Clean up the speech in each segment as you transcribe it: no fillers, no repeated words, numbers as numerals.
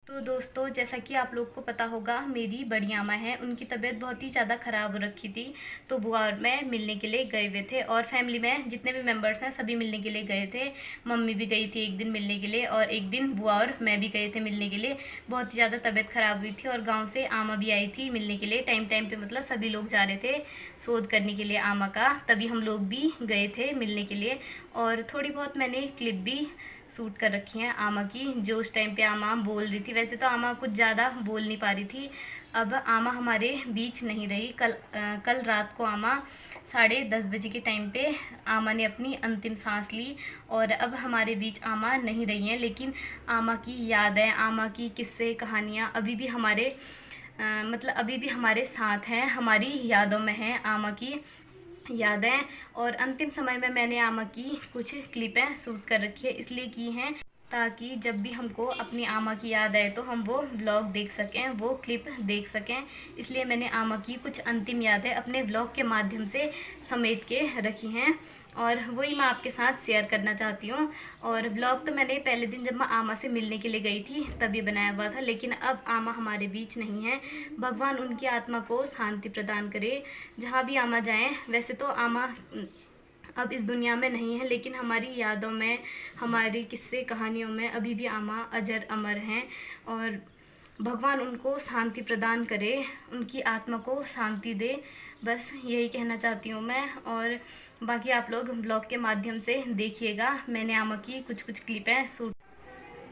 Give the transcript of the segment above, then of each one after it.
तो दोस्तों, जैसा कि आप लोग को पता होगा, मेरी बड़ी आमा हैं, उनकी तबीयत बहुत ही ज़्यादा ख़राब हो रखी थी। तो बुआ और मैं मिलने के लिए गए हुए थे और फैमिली में जितने भी मेंबर्स हैं सभी मिलने के लिए गए थे। मम्मी भी गई थी एक दिन मिलने के लिए और एक दिन बुआ और मैं भी गए थे मिलने के लिए। बहुत ही ज़्यादा तबीयत ख़राब हुई थी और गाँव से आमा भी आई थी मिलने के लिए। टाइम टाइम पर मतलब सभी लोग जा रहे थे शोध करने के लिए आमा का, तभी हम लोग भी गए थे मिलने के लिए। और थोड़ी बहुत मैंने क्लिप भी शूट कर रखी हैं आमा की, जो उस टाइम पे आमा बोल रही थी। वैसे तो आमा कुछ ज़्यादा बोल नहीं पा रही थी। अब आमा हमारे बीच नहीं रही। कल रात को आमा 10:30 बजे के टाइम पे आमा ने अपनी अंतिम सांस ली और अब हमारे बीच आमा नहीं रही हैं। लेकिन आमा की यादें, आमा की किस्से कहानियाँ अभी भी हमारे मतलब अभी भी हमारे साथ हैं, हमारी यादों में हैं आमा की यादें। और अंतिम समय में मैंने आमा की कुछ क्लिपें शूट कर रखी है, इसलिए की हैं ताकि जब भी हमको अपनी आमा की याद आए तो हम वो व्लॉग देख सकें, वो क्लिप देख सकें। इसलिए मैंने आमा की कुछ अंतिम यादें अपने व्लॉग के माध्यम से समेट के रखी हैं और वही मैं आपके साथ शेयर करना चाहती हूँ। और व्लॉग तो मैंने पहले दिन जब मैं आमा से मिलने के लिए गई थी तभी बनाया हुआ था, लेकिन अब आमा हमारे बीच नहीं है। भगवान उनकी आत्मा को शांति प्रदान करे जहाँ भी आमा जाएं। वैसे तो आमा अब इस दुनिया में नहीं है, लेकिन हमारी यादों में, हमारी किस्से कहानियों में अभी भी आमा अजर अमर हैं। और भगवान उनको शांति प्रदान करे, उनकी आत्मा को शांति दे, बस यही कहना चाहती हूँ मैं। और बाकी आप लोग ब्लॉग के माध्यम से देखिएगा, मैंने आमा की कुछ कुछ क्लिपें शूट।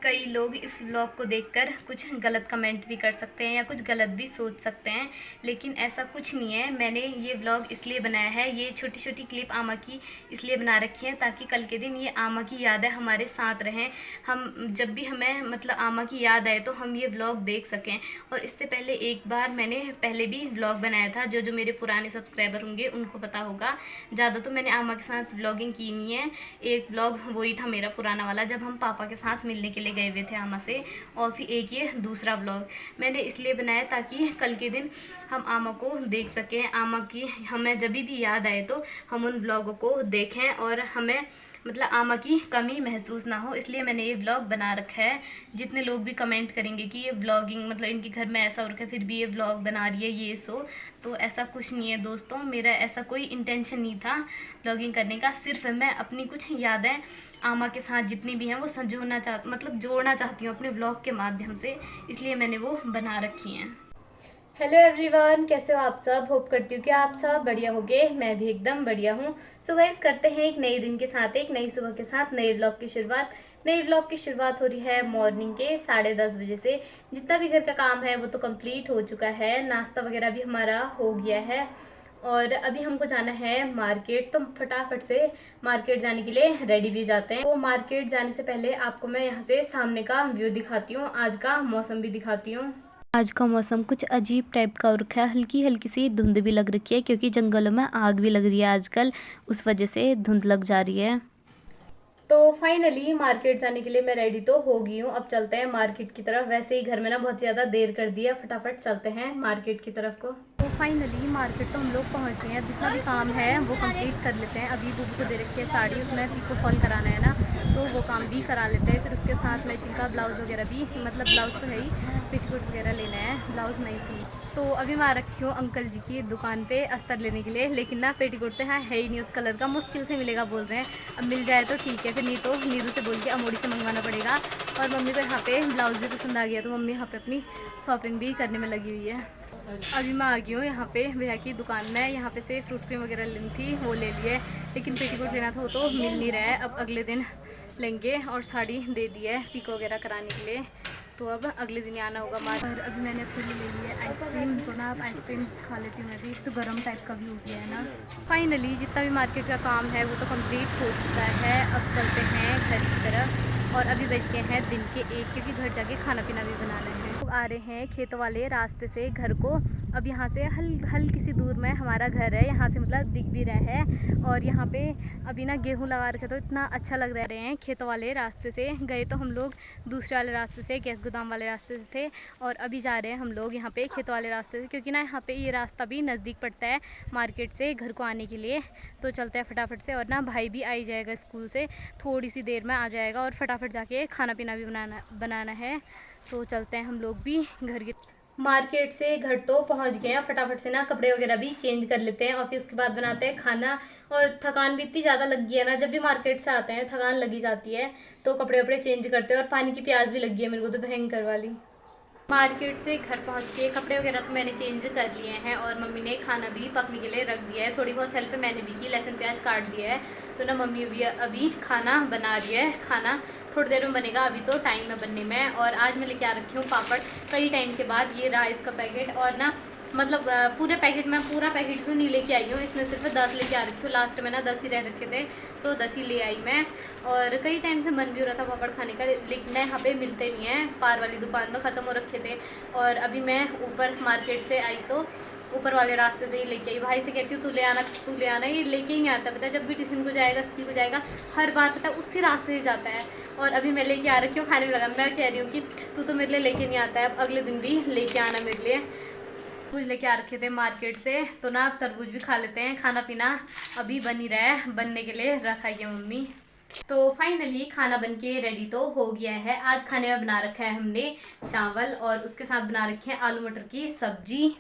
कई लोग इस व्लॉग को देखकर कुछ गलत कमेंट भी कर सकते हैं या कुछ गलत भी सोच सकते हैं, लेकिन ऐसा कुछ नहीं है। मैंने ये व्लॉग इसलिए बनाया है, ये छोटी छोटी क्लिप आमा की इसलिए बना रखी है ताकि कल के दिन ये आमा की यादें हमारे साथ रहें। हम जब भी हमें मतलब आमा की याद आए तो हम ये व्लॉग देख सकें। और इससे पहले एक बार मैंने पहले भी व्लॉग बनाया था, जो मेरे पुराने सब्सक्राइबर होंगे उनको पता होगा। ज़्यादा तो मैंने आमा के साथ व्लॉगिंग की नहीं है। एक व्लॉग वही था मेरा पुराना वाला, जब हम पापा के साथ मिलने के लिए गए हुए थे आमा से। और फिर एक ये दूसरा व्लॉग मैंने इसलिए बनाया ताकि कल के दिन हम आमा को देख सकें, आमा की हमें जब भी याद आए तो हम उन व्लॉगों को देखें और हमें मतलब आमा की कमी महसूस ना हो। इसलिए मैंने ये व्लॉग बना रखा है। जितने लोग भी कमेंट करेंगे कि ये व्लॉगिंग मतलब इनके घर में ऐसा हो रखा है फिर भी ये व्लॉग बना रही है ये सो, तो ऐसा कुछ नहीं है दोस्तों। मेरा ऐसा कोई इंटेंशन नहीं था व्लॉगिंग करने का। सिर्फ मैं अपनी कुछ यादें आमा के साथ जितनी भी हैं वो संजोना मतलब जोड़ना चाहती हूँ अपने व्लॉग के माध्यम से, इसलिए मैंने वो बना रखी हैं। हेलो एवरीवन, कैसे हो आप सब? होप करती हूँ कि आप सब बढ़िया होगे। मैं भी एकदम बढ़िया हूँ। सो गाइस, करते हैं एक नए दिन के साथ, एक नई सुबह के साथ नए व्लॉग की शुरुआत। नई व्लॉग की शुरुआत हो रही है मॉर्निंग के 10:30 बजे से। जितना भी घर का काम है वो तो कंप्लीट हो चुका है, नाश्ता वगैरह भी हमारा हो गया है और अभी हमको जाना है मार्केट। तो फटाफट से मार्केट जाने के लिए रेडी भी जाते हैं। तो मार्केट जाने से पहले आपको मैं यहाँ से सामने का व्यू दिखाती हूँ, आज का मौसम भी दिखाती हूँ। आज का मौसम कुछ अजीब टाइप का हो रखा है, हल्की हल्की सी धुंध भी लग रखी है क्योंकि जंगलों में आग भी लग रही है आजकल, उस वजह से धुंध लग जा रही है। तो फाइनली मार्केट जाने के लिए मैं रेडी तो हो गई हूँ। अब चलते हैं मार्केट की तरफ। वैसे ही घर में ना बहुत ज़्यादा देर कर दिया, फटाफट चलते हैं मार्केट की तरफ को। तो फाइनली मार्केट तो हम लोग पहुँच गए हैं। जितना भी काम है वो कंप्लीट कर लेते हैं। अभी बुबू को दे रखी है साड़ी, उसमें पिको फॉल कराना है ना, तो वो काम भी करा लेते हैं। फिर उसके साथ मैचिंग का ब्लाउज़ वगैरह भी, मतलब ब्लाउज़ तो है ही, पेटीकोट वगैरह लेना है, ब्लाउज़ नहीं सी। तो अभी मैं आ रखी हूँ अंकल जी की दुकान पे अस्तर लेने के लिए, लेकिन ना पेटीकोट तो है ही नहीं उस कलर का, मुश्किल से मिलेगा बोल रहे हैं। अब मिल जाए तो ठीक है, फिर नहीं तो नीरू से बोल के अमोड़ी से मंगवाना पड़ेगा। और मम्मी को यहाँ पे ब्लाउज़ भी पसंद आ गया तो मम्मी यहाँ पे अपनी शॉपिंग भी करने में लगी हुई है। अभी मैं आ गई हूँ यहाँ पे भैया की दुकान में। यहाँ पे से फ्रूट क्रीम वगैरह लेनी थी, वो ले लिए, लेकिन पेटीकोट लेना था वो तो मिल नहीं रहा है। अब अगले दिन लेंगे। और साड़ी दे दी है पिको वगैरह कराने के लिए, तो अब अगले दिन आना होगा मार्केट। और अभी मैंने अपने लिए ले ली है आइसक्रीम, तो ना अब आइसक्रीम खा लेती हूँ मैं भी, तो गर्म टाइप का भी हो गया है ना। फाइनली जितना भी मार्केट का काम है वो तो कंप्लीट हो चुका है। अब चलते हैं घर की तरफ। और अभी बज गए हैं दिन के 1, क्योंकि घर जाके खाना पीना भी बनाना है। लोग आ रहे हैं खेतों वाले रास्ते से घर को। अब यहाँ से हल्की सी दूर में हमारा घर है, यहाँ से मतलब दिख भी रहा है। और यहाँ पे अभी ना गेहूँ लगा रखे, तो इतना अच्छा लग रहे हैं। खेतों वाले रास्ते से गए तो हम लोग दूसरे वाले रास्ते से, गैस गोदाम वाले रास्ते से थे, और अभी जा रहे हैं हम लोग यहाँ पे खेतों वाले रास्ते से, क्योंकि ना यहाँ पे ये रास्ता भी नज़दीक पड़ता है मार्केट से घर को आने के लिए। तो चलते हैं फटाफट से। और ना भाई भी आ जाएगा स्कूल से, थोड़ी सी देर में आ जाएगा, और फटाफट जाके खाना पीना भी बनाना है। तो चलते हैं हम लोग भी घर के। मार्केट से घर तो पहुंच गए हैं, फटाफट से ना कपड़े वगैरह भी चेंज कर लेते हैं और फिर उसके बाद बनाते हैं खाना। और थकान भी इतनी ज़्यादा लगी है ना, जब भी मार्केट से आते हैं थकान लगी जाती है, तो कपड़े वपड़े चेंज करते हैं। और पानी की प्यास भी लगी है मेरे को तो भयंकर वाली। मार्केट से घर पहुंच के कपड़े वगैरह तो मैंने चेंज कर लिए हैं और मम्मी ने खाना भी पकने के लिए रख दिया है। थोड़ी बहुत हेल्प मैंने भी की, लहसुन प्याज काट दिया है। तो ना मम्मी भी अभी खाना बना रही है। खाना थोड़ी देर में बनेगा, अभी तो टाइम है बनने में। और आज मैं लेके आ रखी हूँ पापड़, कई टाइम के बाद। ये रहा इसका पैकेट। और ना मतलब पूरे पैकेट में, पूरा पैकेट क्यों नहीं लेके आई हूँ, इसमें सिर्फ 10 लेके आ रखी हूँ। लास्ट में ना 10 ही रह रखे थे, तो 10 ही ले आई मैं। और कई टाइम से मन भी हो रहा था पापड़ खाने का, लेकिन यहाँ पे मिलते नहीं हैं। पार वाली दुकान में ख़त्म हो रखे थे। और अभी मैं ऊपर मार्केट से आई तो ऊपर वाले रास्ते से ही लेके आई। भाई से कहती हूँ तू ले आना, ये लेके ही नहीं आता। पता है जब भी ट्यूशन को जाएगा, स्कूल को जाएगा, हर बार पता है उसी रास्ते से जाता है। और अभी मैं लेके आ रखी हूँ, खाने में लगा। मैं कह रही हूँ कि तू तो मेरे लिए लेके नहीं आता है, अब अगले दिन भी लेके आना मेरे लिए। तरबूज लेके आ रखे थे मार्केट से, तो ना तरबूज भी खा लेते हैं। खाना पीना अभी बन ही रहा है, बनने के लिए रखा है मम्मी। तो फाइनली खाना बनके रेडी तो हो गया है। आज खाने में बना रखा है हमने चावल और उसके साथ बना रखे हैं आलू मटर की सब्जी।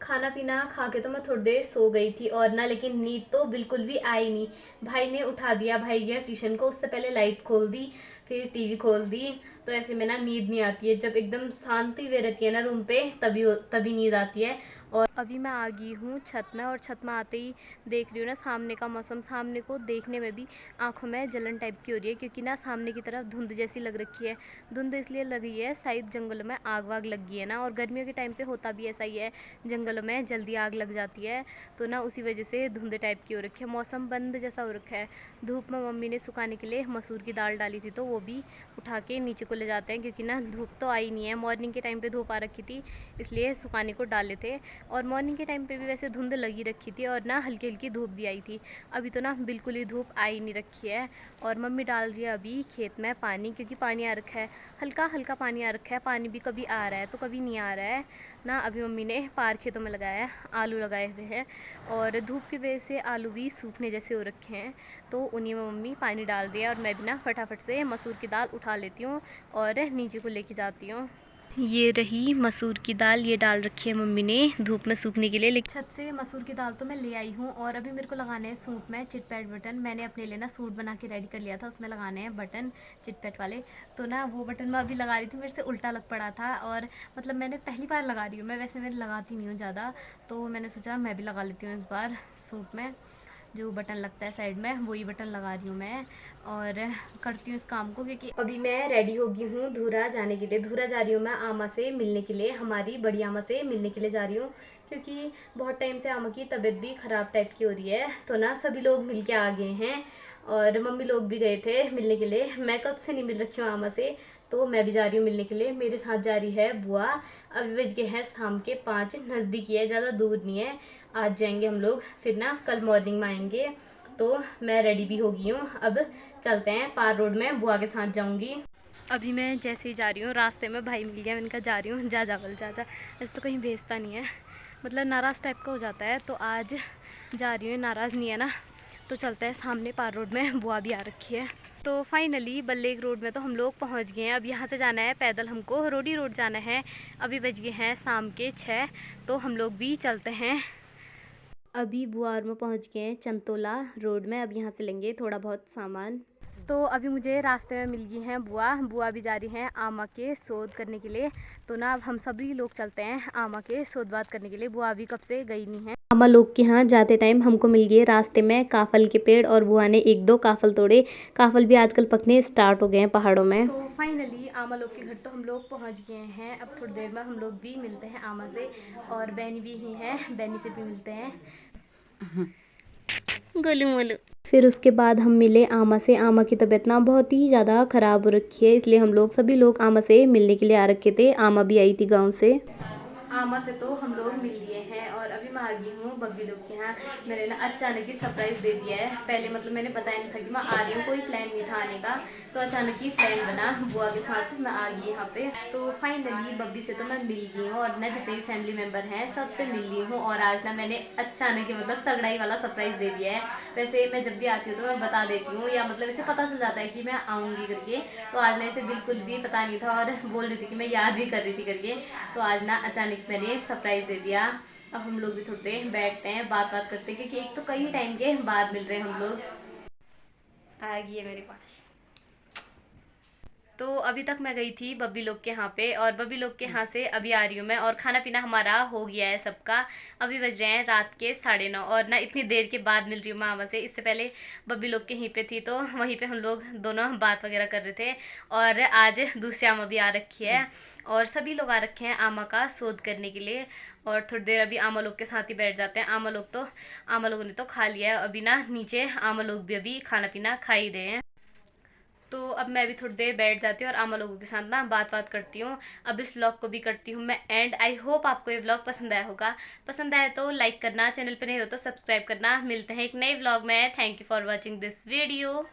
खाना पीना खा के तो मैं थोड़ी देर सो गई थी और ना, लेकिन नींद तो बिल्कुल भी आई नहीं। भाई ने उठा दिया, भाई गया ट्यूशन को, उससे पहले लाइट खोल दी, फिर टीवी खोल दी। तो ऐसे में ना नींद नहीं आती है। जब एकदम शांति वे रहती है ना रूम पे, तभी नींद आती है। और अभी मैं आ गई हूँ छत में, और छत में आते ही देख रही हूँ ना सामने का मौसम। सामने को देखने में भी आंखों में जलन टाइप की हो रही है, क्योंकि ना सामने की तरफ धुंध जैसी लग रखी है। धुंध इसलिए लग रही है, शायद जंगलों में आग वाग लग गई है ना। और गर्मियों के टाइम पे होता भी ऐसा ही है, जंगलों में जल्दी आग लग जाती है। तो ना उसी वजह से धुंध टाइप की हो रखी है, मौसम बंद जैसा हो रखा है। धूप में मम्मी ने सुखाने के लिए मसूर की दाल डाली थी, तो वो भी उठा के नीचे को ले जाते हैं, क्योंकि ना धूप तो आई नहीं है। मॉर्निंग के टाइम पे धूप आ रखी थी, इसलिए सुखाने को डाले थे। और मॉर्निंग के टाइम पे भी वैसे धुंध लगी रखी थी और ना हल्की हल्की धूप भी आई थी। अभी तो ना बिल्कुल ही धूप आई नहीं रखी है। और मम्मी डाल रही है अभी खेत में पानी, क्योंकि पानी आ रखा है, हल्का हल्का पानी आ रखा है। पानी भी कभी आ रहा है तो कभी नहीं आ रहा है ना। अभी मम्मी ने पार खेतों में लगाया है, आलू लगाए हुए हैं। और धूप की वजह से आलू भी सूखने जैसे हो रखे हैं, तो उन्हीं में मम्मी पानी डाल रही है। और मैं भी ना फटाफट से मसूर की दाल उठा लेती हूँ और नीचे को लेके जाती हूँ। ये रही मसूर की दाल, ये डाल रखी है मम्मी ने धूप में सूखने के लिए। लेकिन छत से मसूर की दाल तो मैं ले आई हूँ। और अभी मेरे को लगाने हैं सूट में चिटपैट बटन। मैंने अपने लिए ना सूट बना के रेडी कर लिया था, उसमें लगाने हैं बटन चिटपैट वाले। तो ना वो बटन मैं अभी लगा रही थी, मेरे से उल्टा लग पड़ा था। और मतलब मैंने पहली बार लगा रही हूँ मैं, वैसे मैं लगाती नहीं हूँ ज़्यादा, तो मैंने सोचा मैं भी लगा लेती हूँ इस बार सूट में। जो बटन लगता है साइड में, वही बटन लगा रही हूँ मैं और करती हूँ इस काम को। क्योंकि अभी मैं रेडी हो गई हूँ धूरा जाने के लिए। धूरा जा रही हूँ मैं आमा से मिलने के लिए, हमारी बड़ी आमा से मिलने के लिए जा रही हूँ। क्योंकि बहुत टाइम से आमा की तबीयत भी ख़राब टाइप की हो रही है, तो ना सभी लोग मिल के आ गए हैं। और मम्मी लोग भी गए थे मिलने के लिए। मैं कब से नहीं मिल रखी हूँ आमा से, तो मैं भी जा रही हूँ मिलने के लिए। मेरे साथ जा रही है बुआ। अभी बज गए हैं शाम के 5, नज़दीक ही है, ज़्यादा दूर नहीं है। आज जाएंगे हम लोग, फिर ना कल मॉर्निंग में आएंगे। तो मैं रेडी भी हो गई हूँ, अब चलते हैं पार रोड में, बुआ के साथ जाऊँगी। अभी मैं जैसे ही जा रही हूँ, रास्ते में भाई मिल गया, मैंने कहा जा रही हूँ, जा जा बोल जा जा। ऐसे तो कहीं भेजता नहीं है, मतलब नाराज़ टाइप का हो जाता है। तो आज जा रही हूँ, नाराज़ नहीं है ना। तो चलते हैं, सामने पार रोड में बुआ भी आ रखी है। तो फाइनली बल्लेक रोड में तो हम लोग पहुंच गए हैं। अब यहाँ से जाना है पैदल, हमको रोडी रोड जाना है। अभी बज गए हैं शाम के 6, तो हम लोग भी चलते हैं। अभी बुआर में पहुंच गए हैं चंतोला रोड में। अब यहाँ से लेंगे थोड़ा बहुत सामान। तो अभी मुझे रास्ते में मिल गई हैं बुआ भी जा रही हैं आमा के शोध करने के लिए। तो ना अब हम सभी लोग चलते हैं आमा के शोध बात करने के लिए। बुआ अभी कब से गई नहीं है। आमा लोग के यहाँ जाते टाइम हमको मिल गए रास्ते में काफल के पेड़, और बुआ ने 1-2 काफल तोड़े। काफल भी आजकल पकने स्टार्ट हो गए हैं पहाड़ों में। तो फाइनली आमा लोग के घर तो हम लोग पहुँच गए हैं। अब थोड़ी देर में हम लोग भी मिलते हैं आमा से, और बहनी भी यही है, बहनी से भी मिलते हैं। गोलू मोलू। फिर उसके बाद हम मिले आमा से। आमा की तबीयत ना बहुत ही ज़्यादा ख़राब हो रखी है, इसलिए हम लोग सभी लोग आमा से मिलने के लिए आ रखे थे। आमा भी आई थी गांव से। आमा से तो हम लोग मिल लिए हैं और अभी मैं आ गई हूँ बब्बी लोग के यहाँ। मैंने ना अचानक ही सरप्राइज़ दे दिया है। पहले मतलब मैंने बताया नहीं था कि मैं आ रही हूँ, कोई प्लान नहीं था आने का, तो अचानक ही प्लान बना बुआ के साथ मैं आ गई यहाँ पे। तो फाइनली बब्बी से तो मैं मिल गई हूँ और ना जितने भी फैमिली मेम्बर हैं सबसे मिल ली हूँ। और आज ना मैंने अचानक ही मतलब तगड़ाई वाला सरप्राइज़ दे दिया है। वैसे मैं जब भी आती हूँ तो मैं बता देती हूँ, या मतलब इसे पता चल जाता है कि मैं आऊँगी करके। तो आज ना इसे बिल्कुल भी पता नहीं था और बोल रही थी कि मैं याद ही कर रही थी करके। तो आज ना अचानक मैंने सरप्राइज़ दे दिया। अब हम लोग भी थोड़ी देर बैठते हैं, बात करते हैं, क्योंकि एक तो कई टाइम के बाद मिल रहे हैं हम लोग। आ गई है मेरे पास। तो अभी तक मैं गई थी बब्बी लोग के यहाँ पे, और बब्बी लोग के यहाँ से अभी आ रही हूँ मैं, और खाना पीना हमारा हो गया है सबका। अभी बज रहे हैं रात के 9:30, और ना इतनी देर के बाद मिल रही हूँ मामा से। इससे पहले बब्बी लोग के यहीं पे थी तो वहीं पे हम लोग दोनों बात वगैरह कर रहे थे। और आज दूसरी आमा भी आ रखी है, और सभी लोग आ रखे हैं आमा का शोध करने के लिए। और थोड़ी देर अभी आमा लोग के साथ ही बैठ जाते हैं। आमा लोगों ने तो खा लिया है, अभी ना नीचे आमा लोग भी अभी खाना पीना खा ही रहे हैं। तो अब मैं भी थोड़ी देर बैठ जाती हूँ और आमा लोगों के साथ ना बात करती हूँ। अब इस व्लॉग को भी करती हूँ मैं एंड। आई होप आपको ये व्लॉग पसंद आया होगा। पसंद आया तो लाइक करना, चैनल पर नए हो तो सब्सक्राइब करना। मिलते हैं एक नए व्लॉग में। Thank you for watching this video.